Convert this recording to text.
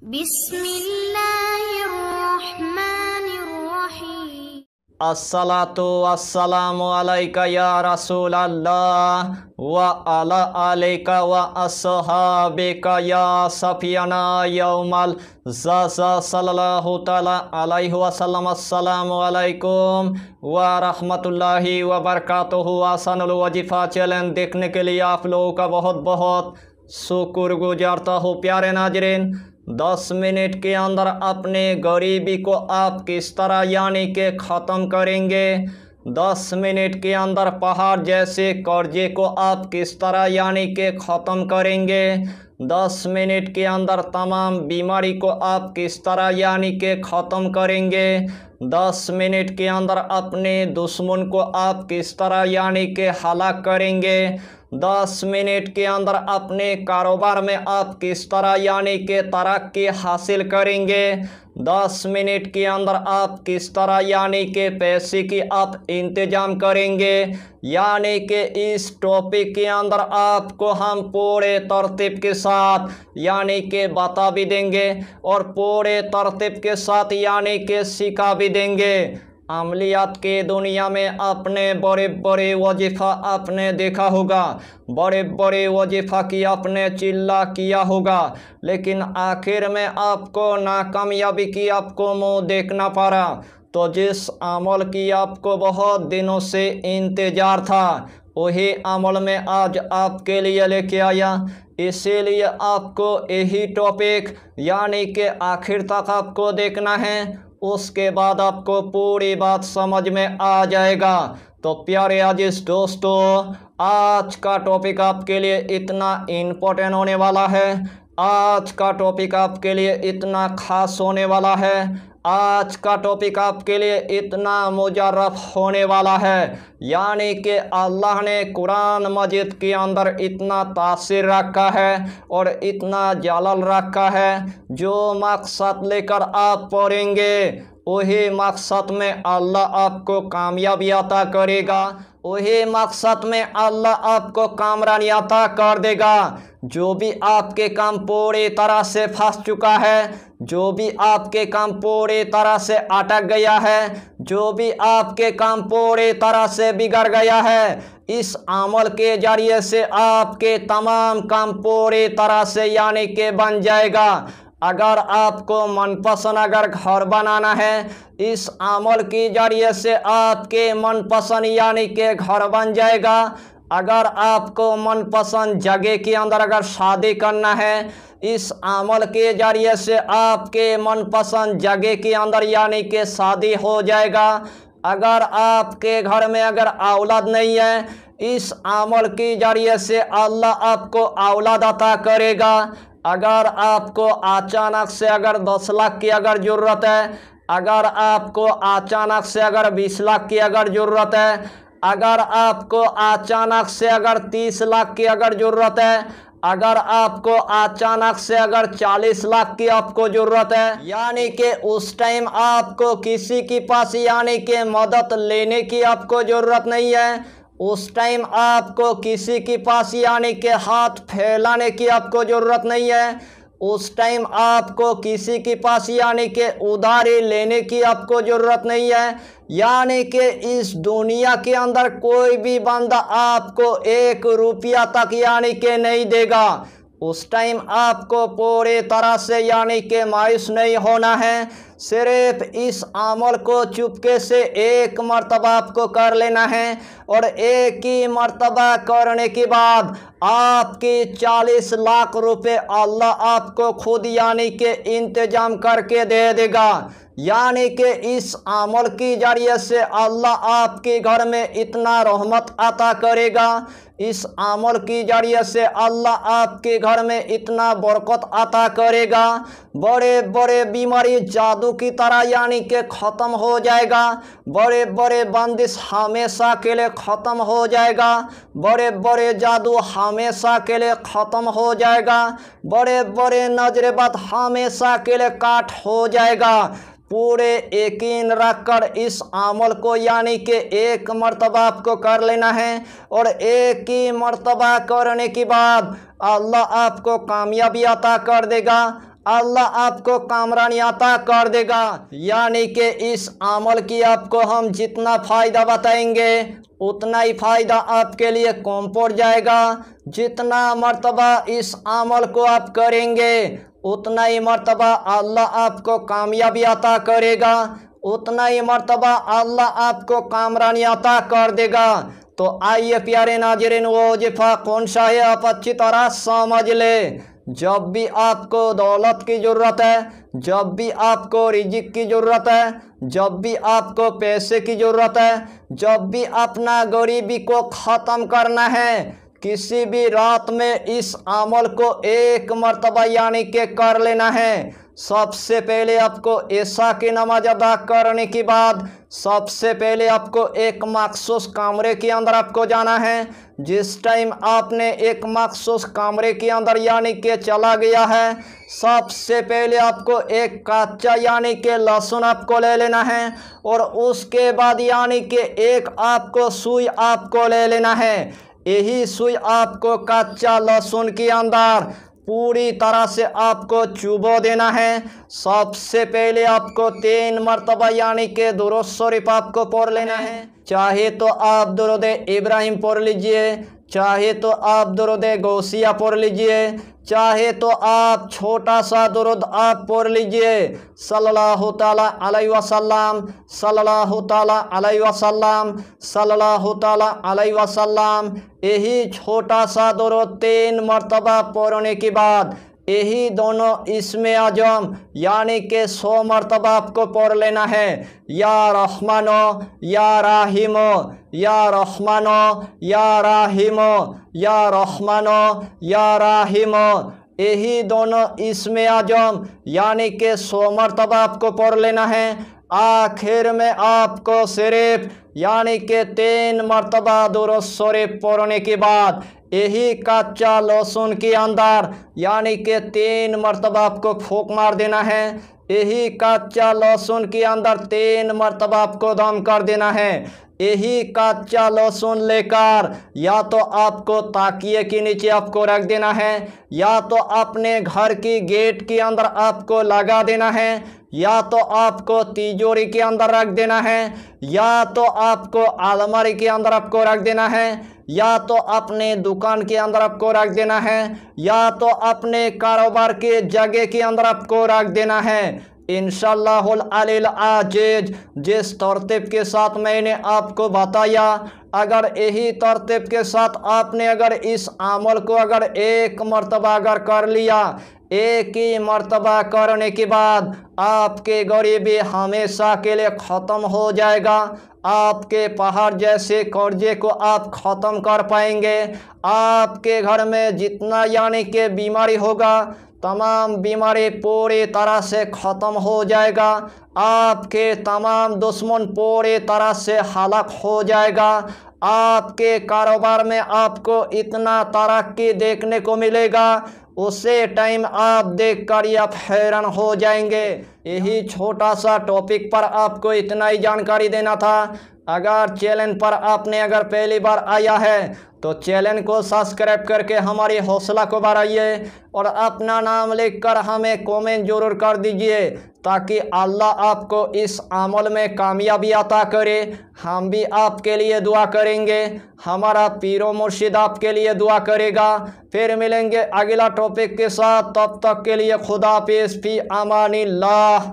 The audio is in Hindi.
बिस्मिल्लाहिर्रहमानिर्रहीम। अस्सलातु वस्सलामु अलैका या रसूल अल्लाह व अला अलैका व अस्हाबिका या सफियाना यौमल ज़ज़ा सल्लल्लाहु तआला अलैहि वसल्लम। अस्सलामु अलैकुम व रहमतुल्लाहि व बरकातुहू। आसानुल वजीफ़ा चैनल देखने के लिए आप लोगों का बहुत बहुत शुक्र गुजारता हूँ। प्यारे नाज़रीन, 10 मिनट के अंदर अपने गरीबी को आप किस तरह यानी कि ख़त्म करेंगे। 10 मिनट के अंदर पहाड़ जैसे कर्जे को आप किस तरह यानी कि ख़त्म करेंगे। 10 मिनट के अंदर तमाम बीमारी को आप किस तरह यानी कि ख़त्म करेंगे। 10 मिनट के अंदर अपने दुश्मन को आप किस तरह यानी कि हलाक करेंगे। 10 मिनट के अंदर अपने कारोबार में आप किस तरह यानी कि तरक्की हासिल करेंगे। 10 मिनट के अंदर आप किस तरह यानी कि पैसे की आप इंतजाम करेंगे। यानी कि इस टॉपिक के अंदर आपको हम पूरे तरतीब के साथ यानी कि बता भी देंगे और पूरे तरतीब के साथ यानी कि सिखा भी देंगे। अमलियात के दुनिया में आपने बड़े बड़े वजीफ़ा आपने देखा होगा, बड़े बड़े वजीफ़ा की आपने चिल्ला किया होगा, लेकिन आखिर में आपको नाकामयाबी की आपको मुंह देखना पड़ा। तो जिस अमल की आपको बहुत दिनों से इंतज़ार था, वही अमल में आज आपके लिए लेके आया। इसीलिए आपको यही टॉपिक यानी कि आखिर तक आपको देखना है, उसके बाद आपको पूरी बात समझ में आ जाएगा। तो प्यारे अजीज दोस्तों, आज का टॉपिक आपके लिए इतना इम्पोर्टेंट होने वाला है, आज का टॉपिक आपके लिए इतना खास होने वाला है, आज का टॉपिक आपके लिए इतना मुजर्रफ होने वाला है। यानी कि अल्लाह ने कुरान मजीद के अंदर इतना तासीर रखा है और इतना जलाल रखा है, जो मकसद लेकर आप पढ़ेंगे वही मकसद में अल्लाह आपको कामयाबी अता करेगा, वही मकसद में अल्लाह आपको कामरानी अता कर देगा। जो भी आपके काम पूरी तरह से फंस चुका है, जो भी आपके काम पूरी तरह से अटक गया है, जो भी आपके काम पूरी तरह से बिगड़ गया है, इस अमल के जरिए से आपके तमाम काम पूरी तरह से यानी कि बन जाएगा। अगर आपको मनपसंद अगर घर बनाना है, इस अमल के जरिए से आपके मनपसंद यानी कि घर बन जाएगा। अगर आपको मनपसंद जगह के अंदर अगर शादी करना है, इस अमल के जरिए से आपके मनपसंद जगह के अंदर यानी कि शादी हो जाएगा। अगर आपके घर में अगर औलाद नहीं है, इस अमल के जरिए से अल्लाह आपको औलाद अता करेगा। अगर आपको अचानक से अगर 10 लाख की अगर ज़रूरत है, अगर आपको अचानक से अगर 20 लाख की अगर ज़रूरत है, अगर आपको अचानक से अगर 30 लाख की अगर ज़रूरत है, अगर आपको अचानक से अगर 40 लाख की आपको ज़रूरत है, यानी कि उस टाइम आपको किसी के पास यानी कि मदद लेने की आपको ज़रूरत नहीं है, उस टाइम आपको किसी के पास यानी कि हाथ फैलाने की आपको ज़रूरत नहीं है, उस टाइम आपको किसी के पास यानी कि उधारी लेने की आपको ज़रूरत नहीं है। यानी कि इस दुनिया के अंदर कोई भी बंदा आपको 1 रुपया तक यानी कि नहीं देगा। उस टाइम आपको पूरी तरह से यानी कि मायूस नहीं होना है, सिर्फ इस अमल को चुपके से एक मर्तबा आपको कर लेना है और एक ही मर्तबा करने के बाद आपके 40 लाख रुपए अल्लाह आपको खुद यानी कि इंतजाम करके दे देगा। यानी कि इस अमल के जरिए से अल्लाह आपके घर में इतना रहमत अता करेगा, इस अमल के जरिए से अल्लाह आपके घर में इतना बरकत अता करेगा, बड़े बड़े बीमारी जादू की तरह यानी कि ख़त्म हो जाएगा, बड़े बड़े बंदिश हमेशा के लिए ख़त्म हो जाएगा, बड़े बड़े जादू हमेशा के लिए ख़त्म हो जाएगा, बड़े बड़े नजरेबाद हमेशा के लिए काट हो जाएगा। पूरे यकीन रखकर इस अमल को यानी कि एक मर्तबा आपको कर लेना है और एक ही मर्तबा करने के बाद अल्लाह आपको कामयाबी अता कर देगा, अल्लाह आपको कामरानी अता कर देगा। यानी कि इस अमल की आपको हम जितना फ़ायदा बताएंगे उतना ही फ़ायदा आपके लिए कम पड़ जाएगा। जितना मर्तबा इस अमल को आप करेंगे उतना ही मर्तबा अल्लाह आपको कामयाबी अता करेगा, उतना ही मर्तबा अल्लाह आपको कामरानी अता कर देगा। तो आइए प्यारे नाज़रीन, वो वजीफ़ा कौन सा है आप अच्छी तरह समझ ले। जब भी आपको दौलत की ज़रूरत है, जब भी आपको रिज़्क़ की ज़रूरत है, जब भी आपको पैसे की ज़रूरत है, जब भी अपना गरीबी को ख़त्म करना है, किसी भी रात में इस अमल को एक मर्तबा यानी कि कर लेना है। सबसे पहले आपको ऐशा की नमाज अदा करने के बाद सबसे पहले आपको एक मखसूस कमरे के अंदर आपको जाना है। जिस टाइम आपने एक मखसूस कमरे के अंदर यानी कि चला गया है, सबसे पहले आपको एक कच्चा यानी कि लहसुन आपको ले लेना है और उसके बाद यानी कि एक आपको सुई आपको ले लेना है। यही सुई आपको कच्चा लहसुन के अंदर पूरी तरह से आपको चुबो देना है। सबसे पहले आपको 3 मरतबा यानी कि दुरूद शरीफ आपको पढ़ लेना है। चाहे तो आप दुरूद इब्राहिम पढ़ लीजिए, चाहे तो आप दुरूद गौसिया पढ़ लीजिए, चाहे तो आप छोटा सा दुरूद आप पढ़ लीजिए, सल्लल्लाहु ताला अलैहि वसल्लम, सल्लल्लाहु ताला अलैहि वसल्लम, सल्लल्लाहु ताला अलैहि वसल्लम। यही छोटा सा दुरूद 3 मरतबा पढ़ने के बाद यही दोनों इसमें आजम यानी कि 100 मरतबा आपको पढ़ लेना है। या रहमानो या राहिमो, या रहमानो या राहिमो, या रहमानो या राहिमो। यही दोनों इसमें आजम यानी कि 100 मरतबा आपको पढ़ लेना है। आखिर में आपको सिर्फ यानी कि 3 मरतबा दुरूद शरीफ पढ़ने के बाद यही कच्चा लहसुन के अंदर यानी कि 3 मरतबा आपको फूंक मार देना है। यही कच्चा लहसुन के अंदर 3 मरतबा आपको दम कर देना है। यही कच्चा लहसुन लेकर या तो आपको ताकिए के नीचे आपको रख देना है, या तो अपने घर की गेट के अंदर आपको लगा देना है, या तो आपको तिजोरी के अंदर रख देना है, या तो आपको अलमारी के अंदर आपको रख देना है, या तो अपने दुकान के अंदर आपको रख देना है, या तो अपने कारोबार के जगह के अंदर आपको रख देना है। इंशाअल्लाहुल अलील अजीज जिस तरतीब के साथ मैंने आपको बताया, अगर यही तरतीब के साथ आपने अगर इस अमल को अगर एक मरतबा अगर कर लिया, एक ही मरतबा करने के बाद आपके गरीबी हमेशा के लिए ख़त्म हो जाएगा। आपके पहाड़ जैसे कर्जे को आप ख़त्म कर पाएंगे। आपके घर में जितना यानी कि बीमारी होगा, तमाम बीमारी पूरी तरह से ख़त्म हो जाएगा। आपके तमाम दुश्मन पूरी तरह से हलाक हो जाएगा। आपके कारोबार में आपको इतना तरक्की देखने को मिलेगा, उसे टाइम आप देखकर ही आप हैरान हो जाएंगे। यही छोटा सा टॉपिक पर आपको इतना ही जानकारी देना था। अगर चैनल पर आपने अगर पहली बार आया है तो चैनल को सब्सक्राइब करके हमारी हौसला को बढ़ाइए और अपना नाम लिखकर हमें कमेंट जरूर कर दीजिए, ताकि अल्लाह आपको इस अमल में कामयाबी अता करे। हम भी आपके लिए दुआ करेंगे, हमारा पीरो मुर्शिद आपके लिए दुआ करेगा। फिर मिलेंगे अगला टॉपिक के साथ, तब तक के लिए खुदा हाफिज़, फी अमानिल्लाह।